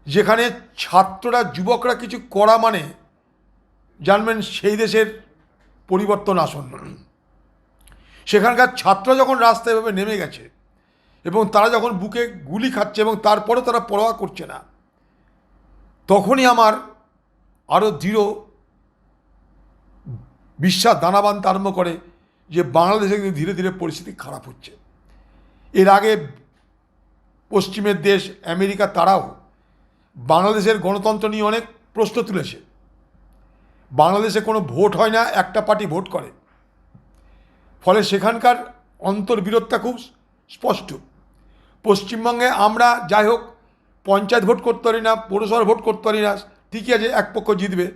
যেখানে ছাত্ররা যুবকরা কিছু করা মানে জানবেন সেই দেশের পরিবর্তন আসন্ন। সেখানকার ছাত্র যখন রাস্তায় এভাবে নেমে গেছে এবং তারা যখন বুকে গুলি খাচ্ছে এবং তারপরে তারা পরোয়া করছে না, তখনই আমার আরও দৃঢ় বিশ্বাস দানা বাঁধতে আরম্ভ করে যে বাংলাদেশে কিন্তু ধীরে ধীরে পরিস্থিতি খারাপ হচ্ছে। এর আগে পশ্চিমের দেশ আমেরিকা তারাও বাংলাদেশের গণতন্ত্র নিয়ে অনেক প্রশ্ন তুলেছে। বাংলাদেশে কোনো ভোট হয় না, একটা পার্টি ভোট করে, ফলে সেখানকার অন্তর্বিরোধটা খুব স্পষ্ট। পশ্চিমবঙ্গে আমরা যাই হোক পঞ্চায়েত ভোট করতে পারি না, পৌরসভার ভোট করতে পারি না, ঠিকই আছে এক পক্ষ জিতবে,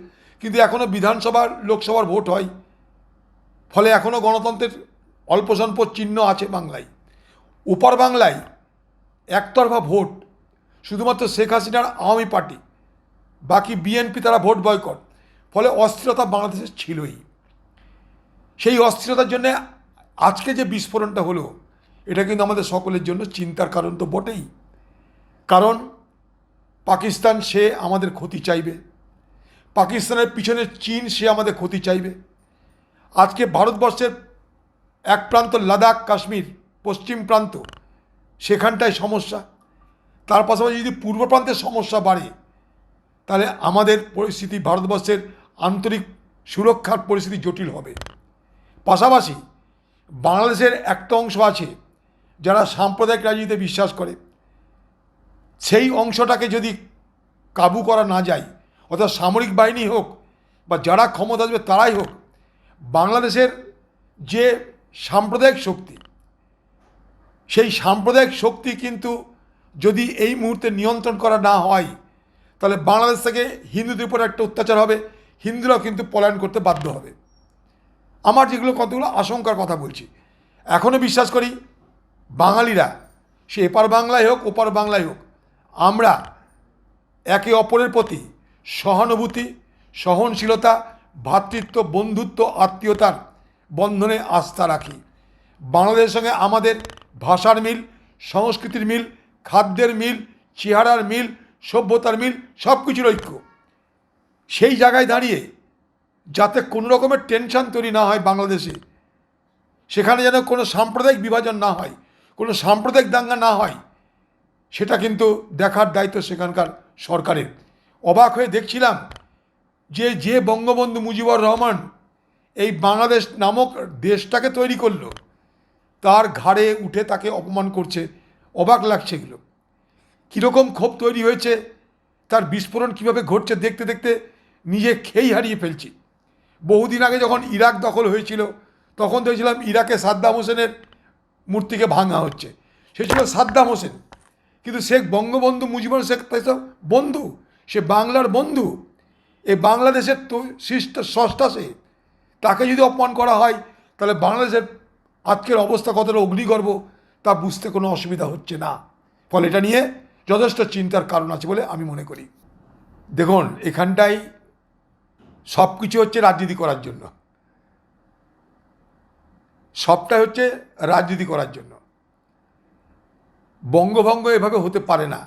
কিন্তু এখনও বিধানসভার লোকসভার ভোট হয়, ফলে এখনও গণতন্ত্রের অল্প স্বল্প চিহ্ন আছে বাংলায়। ওপার বাংলায় একতরফা ভোট, শুধুমাত্র শেখ হাসিনার আওয়ামী পার্টি, বাকি বিএনপি তারা ভোট বয়কট, ফলে অস্থিরতা বাংলাদেশে ছিলই। সেই অস্থিরতার জন্য আজকে যে বিস্ফোরণটা হলো, এটা কিন্তু আমাদের সকলের জন্য চিন্তার কারণ তো বটেই। কারণ পাকিস্তান সে আমাদের ক্ষতি চাইবে, পাকিস্তানের পিছনে চীন সে আমাদের ক্ষতি চাইবে। আজকে ভারতবর্ষের এক প্রান্ত লাদাখ, কাশ্মীর, পশ্চিম প্রান্ত, সেখানটায় সমস্যা, তার পাশাপাশি যদি পূর্ব প্রান্তের সমস্যা বাড়ে, তাহলে আমাদের পরিস্থিতি, ভারতবর্ষের আন্তরিক সুরক্ষার পরিস্থিতি জটিল হবে। পাশাপাশি বাংলাদেশের একটা অংশ আছে যারা সাম্প্রদায়িক রাজনীতিতে বিশ্বাস করে, সেই অংশটাকে যদি কাবু করা না যায়, অর্থাৎ সামরিক বাহিনী হোক বা যারা ক্ষমতা আসবে তারাই হোক, বাংলাদেশের যে সাম্প্রদায়িক শক্তি, সেই সাম্প্রদায়িক শক্তি কিন্তু যদি এই মুহূর্তে নিয়ন্ত্রণ করা না হয়, তাহলে বাংলাদেশ থেকে হিন্দুদের উপর একটা অত্যাচার হবে, হিন্দুরাও কিন্তু পলায়ন করতে বাধ্য হবে। আমার যেগুলো কতগুলো আশঙ্কার কথা বলছি, এখনও বিশ্বাস করি বাঙালিরা, সে এপার বাংলায় হোক ওপার বাংলায় হোক, আমরা একে অপরের প্রতি সহানুভূতি, সহনশীলতা, ভ্রাতৃত্ব, বন্ধুত্ব, আত্মীয়তার বন্ধনে আস্থা রাখি। বাংলাদেশের সঙ্গে আমাদের ভাষার মিল, সংস্কৃতির মিল, খাদ্যের মিল, চেহারার মিল, সভ্যতার মিল, সব কিছুর ঐক্য। সেই জায়গায় দাঁড়িয়ে যাতে কোনো রকমের টেনশন তৈরি না হয় বাংলাদেশে, সেখানে যেন কোনো সাম্প্রদায়িক বিভাজন না হয়, কোনো সাম্প্রদায়িক দাঙ্গা না হয়, সেটা কিন্তু দেখার দায়িত্ব সেখানকার সরকারের। অবাক হয়ে দেখছিলাম যে বঙ্গবন্ধু মুজিবুর রহমান এই বাংলাদেশ নামক দেশটাকে তৈরি করলো, তার ঘাড়ে উঠে তাকে অপমান করছে। অবাক লাগছে এগুলো, কীরকম ক্ষোভ তৈরি হয়েছে, তার বিস্ফোরণ কীভাবে ঘটছে দেখতে দেখতে নিজে খেই হারিয়ে ফেলছি। বহুদিন আগে যখন ইরাক দখল হয়েছিল, তখন দেখছিলাম ইরাকে সাদ্দাম হোসেনের মূর্তিকে ভাঙা হচ্ছে, সে ছিল সাদ্দাম হোসেন, কিন্তু শেখ বঙ্গবন্ধু মুজিবুর শেখ সব বন্ধু, সে বাংলার বন্ধু, এই বাংলাদেশের তো স্রষ্টা সে, তাকে যদি অপমান করা হয়, তাহলে বাংলাদেশের আজকের অবস্থা কতটা অগ্নিগর্ভ তা বুঝতে কোনো অসুবিধা হচ্ছে না। ফলে এটা নিয়ে যথেষ্ট চিন্তার কারণ আছে বলে আমি মনে করি। দেখুন, এখানটাই সব কিছু হচ্ছে রাজনীতি করার জন্য, সবটাই হচ্ছে রাজনীতি করার জন্য। বঙ্গভঙ্গ এভাবে হতে পারে না,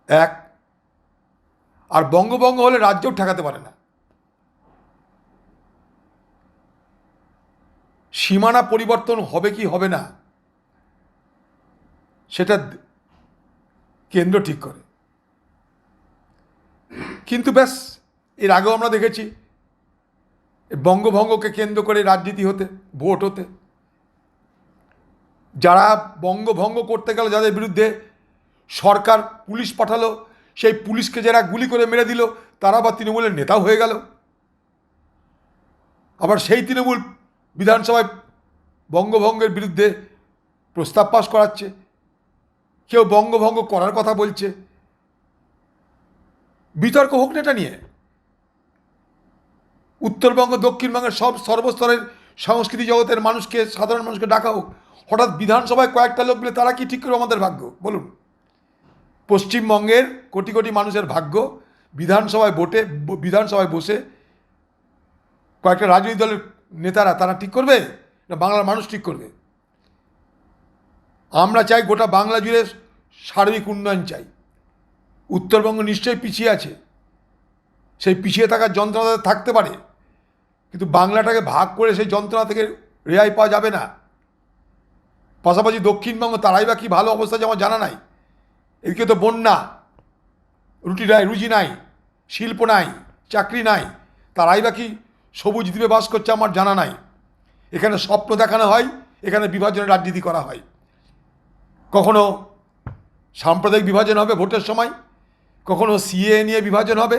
এক। আর বঙ্গভঙ্গ হলে রাজ্যও ঠেকাতে পারে না। সীমানা পরিবর্তন হবে কি হবে না, সেটা কেন্দ্র ঠিক করে। কিন্তু ব্যাস, এর আগেও আমরা দেখেছি বঙ্গভঙ্গকে কেন্দ্র করে রাজনীতি হতে, ভোট হতে। যারা বঙ্গভঙ্গ করতে গেল, যাদের বিরুদ্ধে সরকার পুলিশ পাঠালো, সেই পুলিশকে যারা গুলি করে মেরে দিল, তারা আবার তৃণমূলের নেতাও হয়ে গেল। আবার সেই তৃণমূল বিধানসভায় বঙ্গভঙ্গের বিরুদ্ধে প্রস্তাব পাস করাচ্ছে, কেউ বঙ্গভঙ্গ করার কথা বলছে। বিতর্ক হোক না এটা নিয়ে। উত্তরবঙ্গ, দক্ষিণবঙ্গের সব সর্বস্তরের সংস্কৃতি জগতের মানুষকে, সাধারণ মানুষকে ডাকা হোক। হঠাৎ বিধানসভায় কয়েকটা লোক মিলে তারা কি ঠিক করে আমাদের ভাগ্য বলুন? পশ্চিমবঙ্গের কোটি কোটি মানুষের ভাগ্য বিধানসভায় বসে কয়েকটা রাজনৈতিক দলের নেতারা তারা ঠিক করবে না বাংলার মানুষ ঠিক করবে? আমরা চাই গোটা বাংলা জুড়ে সার্বিক উন্নয়ন চাই। উত্তরবঙ্গ নিশ্চয়ই পিছিয়ে আছে, সেই পিছিয়ে থাকার যন্ত্রণা থাকতে পারে, কিন্তু বাংলাটাকে ভাগ করে সেই যন্ত্রণা থেকে রেহাই পাওয়া যাবে না। পাশাপাশি দক্ষিণবঙ্গ, তারাই বা কী ভালো অবস্থা যে আমার জানা নাই। এদিকে তো বন্যা, রুজি নাই, শিল্প নাই, চাকরি নাই, তারাই বা কি সবুজ দ্বীপে বাস করছে আমার জানা নাই। এখানে স্বপ্ন দেখানো হয়, এখানে বিভাজনের রাজনীতি করা হয়। কখনো সাম্প্রদায়িক বিভাজন হবে ভোটের সময়, কখনো সিএ নিয়ে বিভাজন হবে,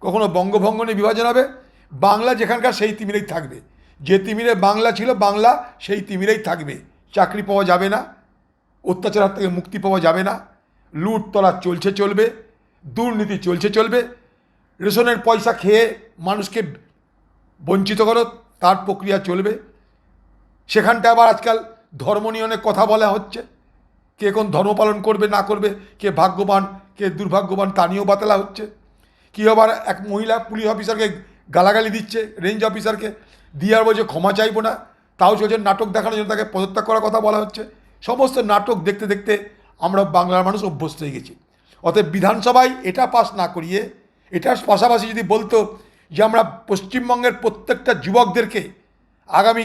কখনো বঙ্গভঙ্গ নিয়ে বিভাজন হবে। বাংলা যেখানকার সেই তিমিরেই থাকবে। যে তিমিরে বাংলা ছিল, বাংলা সেই তিমিরেই থাকবে। চাকরি পাওয়া যাবে না, অত্যাচার থেকে মুক্তি পাওয়া যাবে না, লুটতরা চলবে, দুর্নীতি চলবে, রেশনের পয়সা খেয়ে মানুষকে বঞ্চিত করো, তার প্রক্রিয়া চলবে। সেখানটা আবার আজকাল ধর্ম নিয়ে অনেক কথা বলা হচ্ছে, কে কোন ধর্ম পালন করবে না করবে, কে ভাগ্যবান কে দুর্ভাগ্যবান তা নিয়েও বাতলা হচ্ছে। কী আবার এক মহিলা পুলিশ অফিসারকে গালাগালি দিচ্ছে, রেঞ্জ অফিসারকে দিয়ে আর বলছে ক্ষমা চাইবো না, তাও চলছে নাটক দেখানোর জন্য তাকে পদত্যাগ করার কথা বলা হচ্ছে। সমস্ত নাটক দেখতে দেখতে আমরা বাংলার মানুষ অভ্যস্ত হয়ে গেছি। অতএব বিধানসভায় এটা পাস না করিয়ে, এটার পাশাপাশি যদি বলতো যে আমরা পশ্চিমবঙ্গের প্রত্যেকটা যুবকদেরকে আগামী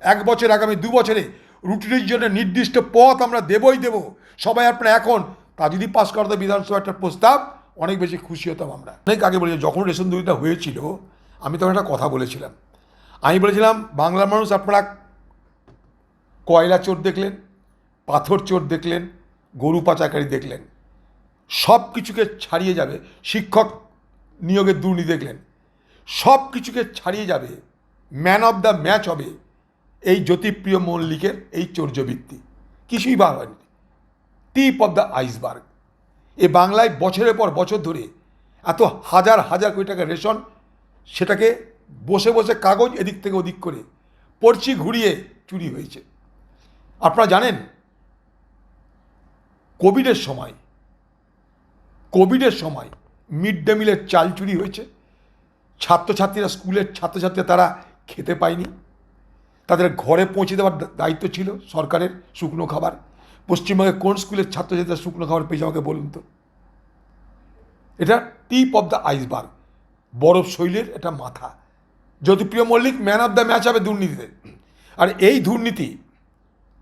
1 বছর, আগামী 2 বছরে রুটির জন্য নির্দিষ্ট পথ আমরা দেবই দেব, সবাই আপনারা এখন, তা যদি পাস করতো বিধানসভা একটা প্রস্তাব, অনেক বেশি খুশি হতাম আমরা। অনেক আগে বলেছি, যখন রেশন দুর্নীতিটা হয়েছিল আমি তখন একটা কথা বলেছিলাম। আমি বলেছিলাম বাংলার মানুষ আপনারা কয়লা চোর দেখলেন, পাথর চোর দেখলেন, গরু পাচারকারী দেখলেন, সব কিছুকে ছাড়িয়ে যাবে। শিক্ষক নিয়োগের দুর্নীতি দেখলেন, সব কিছুকে ছাড়িয়ে যাবে। ম্যান অফ দ্য ম্যাচ হবে এই জ্যোতিপ্রিয় মল্লিকের এই চৌর্যবৃত্তি। কিছুই বার হয়নি, টিপ অফ দ্য আইসবার্গ। এ বাংলায় বছরের পর বছর ধরে এত হাজার হাজার কোটি টাকা রেশন, সেটাকে বসে বসে কাগজ এদিক থেকে ওদিক করে পড়ছি ঘুরিয়ে চুরি হয়েছে। আপনারা জানেন কোভিডের সময় মিড ডে মিলের চাল চুরি হয়েছে। ছাত্রছাত্রীরা, স্কুলের ছাত্রছাত্রীরা তারা খেতে পায়নি, তাদের ঘরে পৌঁছে দেওয়ার দায়িত্ব ছিল সরকারের শুকনো খাবার। পশ্চিমবঙ্গে কোন স্কুলের ছাত্রছাত্রীরা শুকনো খাবার পেয়েছে আমাকে বলুন তো। এটা টিপ অফ দ্য আইসবার্গ, বরফ শৈলের এটা মাথা। Jyotipriya Mallick man of the match হবে দুর্নীতিতে। আর এই দুর্নীতি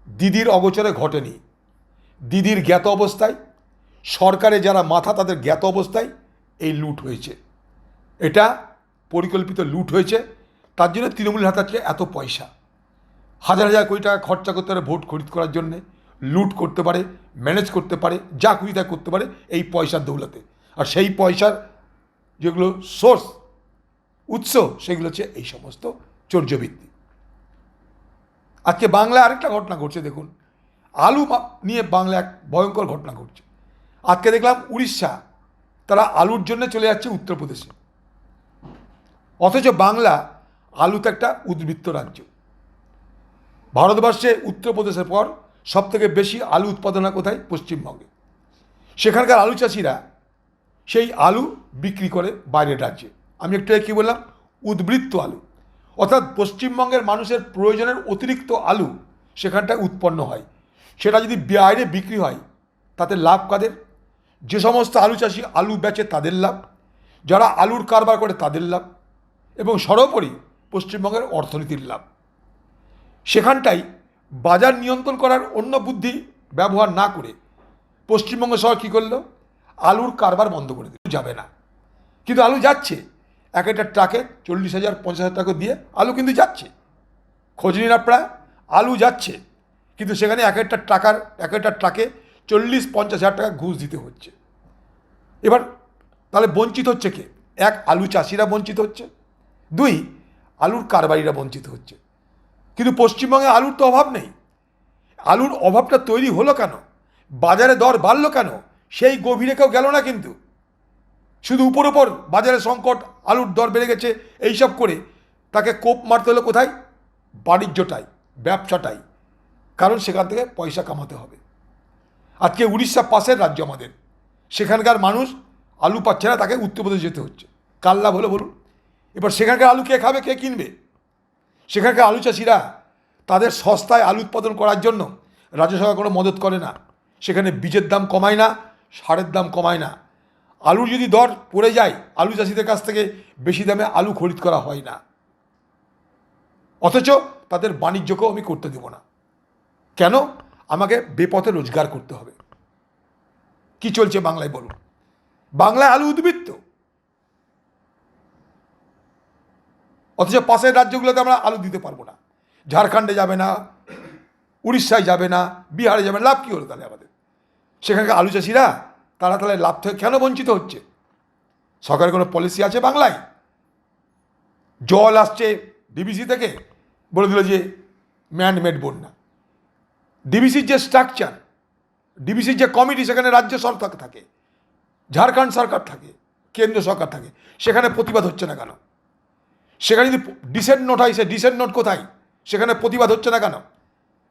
দিদির অগোচরে ঘটেনি, দিদির জ্ঞাত অবস্থায়, সরকারে যারা মাথা তাদের জ্ঞাত অবস্থায় এই লুট হয়েছে। এটা পরিকল্পিত লুট হয়েছে। তার জন্য তৃণমূলের হাতে আছে এত পয়সা, হাজার হাজার কোটি টাকা খরচা করতে পারে ভোট খরিদ করার জন্যে, লুট করতে পারে, ম্যানেজ করতে পারে, যা খুশি তা করতে পারে এই পয়সার দৌলতে। আর সেই পয়সার যেগুলো সোর্স, উৎস, সেগুলো হচ্ছে এই সমস্ত চৌর্যবৃত্তি। আজকে বাংলায় আরেকটা ঘটনা ঘটছে দেখুন, আলু নিয়ে বাংলা এক ভয়ঙ্কর ঘটনা ঘটছে। আজকে দেখলাম উড়িষ্যা তারা আলুর জন্য চলে যাচ্ছে উত্তরপ্রদেশে, অথচ বাংলা আলুতে একটা উদ্বৃত্ত রাজ্য। ভারতবর্ষে উত্তরপ্রদেশের পর সবথেকে বেশি আলু উৎপাদন হয় কোথায়? পশ্চিমবঙ্গে। সেখানকার আলু চাষিরা সেই আলু বিক্রি করে বাইরের রাজ্যে। আমি একটু কী বললাম? উদ্বৃত্ত আলু, অর্থাৎ পশ্চিমবঙ্গের মানুষের প্রয়োজনের অতিরিক্ত আলু সেখানটায় উৎপন্ন হয়। সেটা যদি বাইরে বিক্রি হয় তাতে লাভ কাদের? যে সমস্ত আলু চাষি আলু বেচে তাদের লাভ, যারা আলুর কারবার করে তাদের লাভ, এবং সর্বোপরি পশ্চিমবঙ্গের অর্থনীতির লাভ। সেখানটাই বাজার নিয়ন্ত্রণ করার অন্য বুদ্ধি ব্যবহার না করে পশ্চিমবঙ্গ সরকার কী করলো? আলুর কারবার বন্ধ করে দিল, যাবে না। কিন্তু আলু যাচ্ছে, এক একটা ট্রাকে 40,000 50,000 টাকা দিয়ে আলু কিন্তু যাচ্ছে। খোঁজ নিন আপনারা, আলু যাচ্ছে, কিন্তু সেখানে এক একটা ট্রাকে 40-50,000 টাকা ঘুষ দিতে হচ্ছে। এবার তাহলে বঞ্চিত হচ্ছে কে? এক, আলু চাষিরা বঞ্চিত হচ্ছে, 2, আলুর কারবারিরা বঞ্চিত হচ্ছে। কিন্তু পশ্চিমবঙ্গে আলুর তো অভাব নেই। আলুর অভাবটা তৈরি হলো কেন? বাজারে দর বাড়লো কেন? সেই গভীরে কেউ গেল না। কিন্তু শুধু উপর বাজারে সংকট, আলুর দর বেড়ে গেছে, এইসব করে তাকে কোপ মারতে হলো কোথায়? বাণিজ্যটাই, ব্যবসাটাই। কারণ সেখান থেকে পয়সা কামাতে হবে। আজকে উড়িষ্যা পাশের রাজ্য আমাদের, সেখানকার মানুষ আলু পাচ্ছে না, তাকে উত্তরপ্রদেশ যেতে হচ্ছে। কার লাভ হলো বলুন? এবার সেখানকার আলু কে খাবে, কে কিনবে? সেখানকার আলু চাষিরা তাদের সস্তায় আলু উৎপাদন করার জন্য রাজ্য সরকার কোনো মদত করে না। সেখানে বীজের দাম কমায় না, সারের দাম কমায় না। আলুর যদি দর পড়ে যায়, আলু চাষিদের কাছ থেকে বেশি দামে আলু খরিদ করা হয় না, অথচ তাদের বাণিজ্যকেও আমি করতে দেব না। কেন? আমাকে বেপথে রোজগার করতে হবে। কি চলছে বাংলায় বলুন? বাংলায় আলু উদ্বৃত্ত, অথচ পাশের রাজ্যগুলোতে আমরা আলু দিতে পারবো না। ঝাড়খণ্ডে যাবে না, উড়িষ্যায় যাবে না, বিহারে যাবে না, লাভ কী হলো তাহলে আমাদের? সেখানকার আলু চাষিরা তারা তাহলে লাভ থেকে কেন বঞ্চিত হচ্ছে? সরকারের কোনো পলিসি আছে বাংলায়? জল আসছে ডিবিসি থেকে, বলে দিল যে ম্যানমেড বন্যা। ডিবিসির যে স্ট্রাকচার, ডিবিসির যে কমিটি, সেখানে রাজ্য সরকার থাকে, ঝাড়খণ্ড সরকার থাকে, কেন্দ্র সরকার থাকে, সেখানে প্রতিবাদ হচ্ছে না কেন? সেখানে যদি ডিসেন্ট নোট হয়, সে ডিসেন্ট নোট কোথায়? সেখানে প্রতিবাদ হচ্ছে না কেন?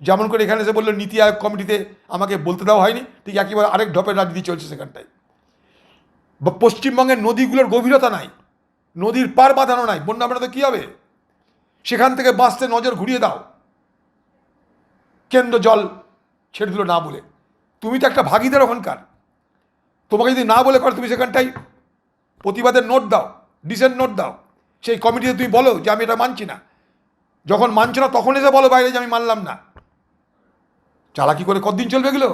যেমন করে এখানে এসে বললো নীতি আয়োগ কমিটিতে আমাকে বলতে দেওয়া হয়নি, ঠিক একেবারে আরেক ঢপের রাজনীতি চলছে সেখানটায়। পশ্চিমবঙ্গের নদীগুলোর গভীরতা নাই, নদীর পার বাঁধানো নাই, বন্যা বাঁধাতে কী হবে? সেখান থেকে বাঁচতে নজর ঘুরিয়ে দাও। কেন্দ্র জল ছেড়ে দিল না বলে, তুমি তো একটা ভাগিদার ওখানকার। তোমাকে যদি না বলে করে, তুমি সেখানটায় প্রতিবাদের নোট দাও, ডিসেন্ট নোট দাও, সেই কমিটিতে তুমি বলো যে আমি এটা মানছি না। যখন মানছো না তখন এসে বলো বাইরে যে আমি মানলাম না। চালাকি করে কতদিন চলবে এগুলো?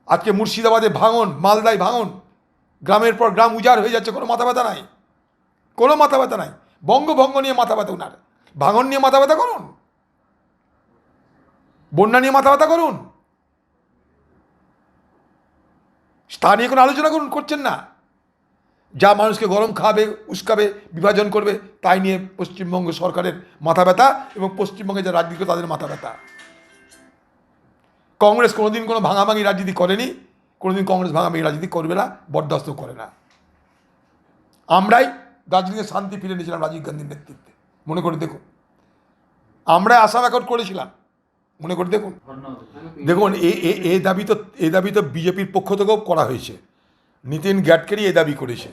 আজকে মুর্শিদাবাদে ভাঙন, মালদায় ভাঙন, গ্রামের পর গ্রাম উজাড় হয়ে যাচ্ছে, কোনো মাথা ব্যথা নাই, কোনো মাথা ব্যথা নাই। বঙ্গভঙ্গ নিয়ে মাথা ব্যথা উনার, ভাঙন নিয়ে মাথা ব্যথা করুন, বন্যা নিয়ে মাথা ব্যথা করুন, তা নিয়ে কোনো আলোচনা করুন, করছেন না। যা মানুষকে গরম খাবে, উস্কাবে, বিভাজন করবে, তাই নিয়ে পশ্চিমবঙ্গ সরকারের মাথা ব্যথা এবং পশ্চিমবঙ্গে যে রাজনীতি তাদের মাথা ব্যথা। কংগ্রেস কোনোদিন কোনো ভাঙাভাঙি রাজনীতি করেনি, কোনোদিন কংগ্রেস ভাঙাভাঙি রাজনীতি করবে না, বরদাস্ত করে না। আমরাই দার্জিলিংয়ে শান্তি ফিরে নিয়েছিলাম রাজীব গান্ধীর নেতৃত্বে, মনে করে দেখুন। আমরা আসাম অ্যাকর্ড করেছিলাম, মনে করে দেখুন। দেখুন এই দাবি তো বিজেপির পক্ষ থেকেও করা হয়েছে। নীতিন গ্যাডকারি এই দাবি করেছে।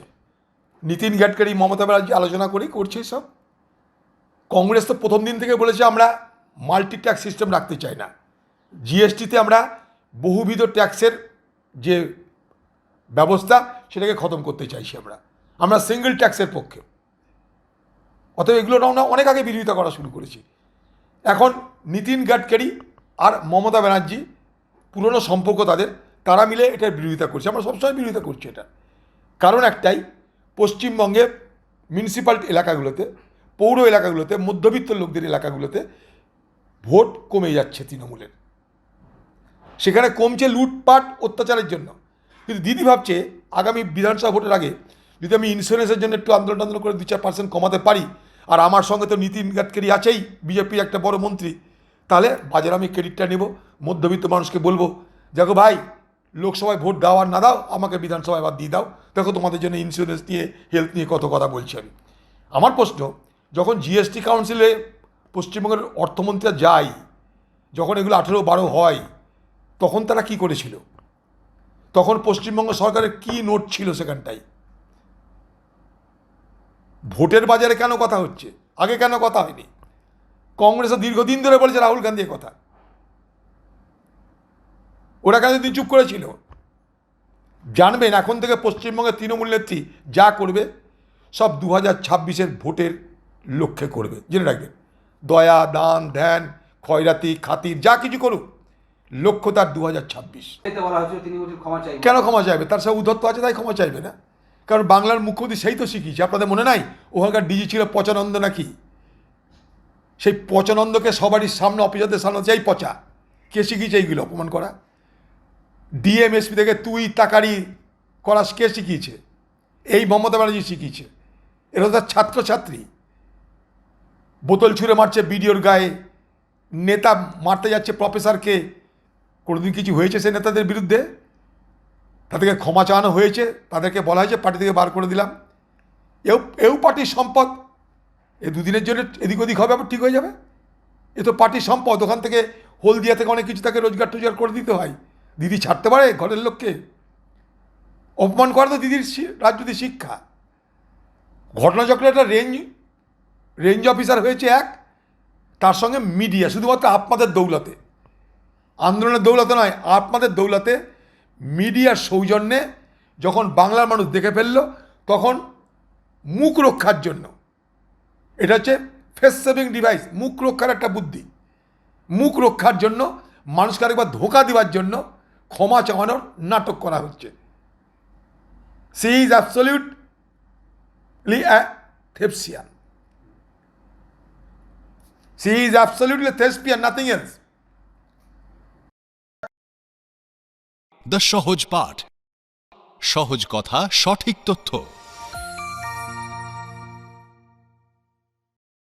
নীতিন গ্যাডকারি মমতা ব্যানার্জি আলোচনা করেই করছে সব। কংগ্রেস তো প্রথম দিন থেকে বলেছে আমরা মাল্টি ট্যাক্স সিস্টেম রাখতে চাই না, জিএসটিতে আমরা বহুবিধ ট্যাক্সের যে ব্যবস্থা সেটাকে খতম করতে চাইছি। আমরা সিঙ্গেল ট্যাক্সের পক্ষে। অতএব এগুলো আমরা অনেক আগে বিরোধিতা করা শুরু করেছি। এখন নীতিন গাডকারি আর মমতা ব্যানার্জি, পুরনো সম্পর্ক তাদের, তারা মিলে এটার বিরোধিতা করছে। আমরা সবসময় বিরোধিতা করছি এটা। কারণ একটাই, পশ্চিমবঙ্গে মিউনিসিপ্যালিটি এলাকাগুলোতে, পৌর এলাকাগুলোতে, মধ্যবিত্ত লোকদের এলাকাগুলোতে ভোট কমে যাচ্ছে তৃণমূলের। সেখানে কমছে লুটপাট অত্যাচারের জন্য। কিন্তু দিদি ভাবছে আগামী বিধানসভা ভোটের আগে যদি আমি ইন্স্যুরেন্সের জন্য একটু আন্দোলন করে 2-4% কমাতে পারি, আর আমার সঙ্গে তো নীতিন গাডকারি আছেই, বিজেপির একটা বড় মন্ত্রী, তাহলে বাজারে আমি ক্রেডিটটা নেব, মধ্যবিত্ত মানুষকে বলবো, দেখো ভাই, লোকসভায় ভোট দাও আর না দাও, আমাকে বিধানসভায় বাদ দিয়ে দাও, দেখো তোমাদের জন্য ইন্স্যুরেন্স নিয়ে, হেলথ নিয়ে কত কথা বলছি আমি। আমার প্রশ্ন, যখন জিএসটি কাউন্সিলে পশ্চিমবঙ্গের অর্থমন্ত্রীরা যায়, যখন এগুলো 18-12 হয়, তখন তারা কি করেছিল? তখন পশ্চিমবঙ্গ সরকারের কি নোট ছিল সেখানটায়? ভোটের বাজারে কেন কথা হচ্ছে, আগে কেন কথা হয়নি? কংগ্রেসও দীর্ঘদিন ধরে বলেছে রাহুল গান্ধী কথা, ওরা কেন দিন চুপ করেছিল? জানবেন এখন থেকে পশ্চিমবঙ্গের তৃণমূল নেত্রী যা করবে সব 2026-এর ভোটের লক্ষ্যে করবে, জেনে রাখবেন। দয়া, দান, ধ্যান, খয়রাতি, খাতির যা কিছু করুক, লক্ষ্য তার 2026। কেন ক্ষমা চাইবে? তার সব উদ্ধত্ত আছে, তাই ক্ষমা চাইবে না। কারণ বাংলার মুখ্যমন্ত্রী সেই তো শিখিয়েছে, আপনাদের মনে নাই? ওখানকার ডিজি ছিল পচানন্দ নাকি? সেই পচানন্দকে সবারই সামনে, অফিসারদের সামনে যাই পচা। কে শিখিয়েছে এইগুলো অপমান করা? ডিএমএসপি থেকে তুই তাকারি করা কে শিখিয়েছে? এই মমতা ব্যানার্জি শিখিয়েছে। এরা তার ছাত্রছাত্রী। বোতল ছুঁড়ে মারছে বিডিওর গায়ে, নেতা মারতে যাচ্ছে প্রফেসরকে, কোনোদিন কিছু হয়েছে সে নেতাদের বিরুদ্ধে? তাদেরকে ক্ষমা চাওয়ানো হয়েছে, তাদেরকে বলা হয়েছে পার্টি থেকে বার করে দিলাম। এও পার্টির সম্পদ, এ দুদিনের জন্য এদিক ওদিক হবে, আবার ঠিক হয়ে যাবে। এ তো পার্টির সম্পদ, ওখান থেকে হলদিয়া থেকে অনেক কিছু তাকে রোজগার টোজগার করে দিতে হয়। দিদি ছাড়তে পারে ঘরের লোককে? অপমান করা তো দিদির রাজনীতি শিক্ষা। ঘটনাচক্রে একটা রেঞ্জ অফিসার হয়েছে এক, তার সঙ্গে মিডিয়া, শুধুমাত্র আপনাদের দৌলতে। আন্দোলনের দৌলতে নয়, আপনাদের দৌলতে, মিডিয়ার সৌজন্যে যখন বাংলার মানুষ দেখে ফেলল, তখন মুখ রক্ষার জন্য, এটা হচ্ছে ফেস সেভিং ডিভাইস, মুখ রক্ষার একটা বুদ্ধি, মুখ রক্ষার জন্য মানুষকে আরেকবার ধোঁকা দেওয়ার জন্য ক্ষমা চাওয়ানোর নাটক করা হচ্ছে। She is absolutely a thespian. She is absolutely thespian, nothing else. The Sahaj Path, সহজ কথা, সঠিক তথ্য।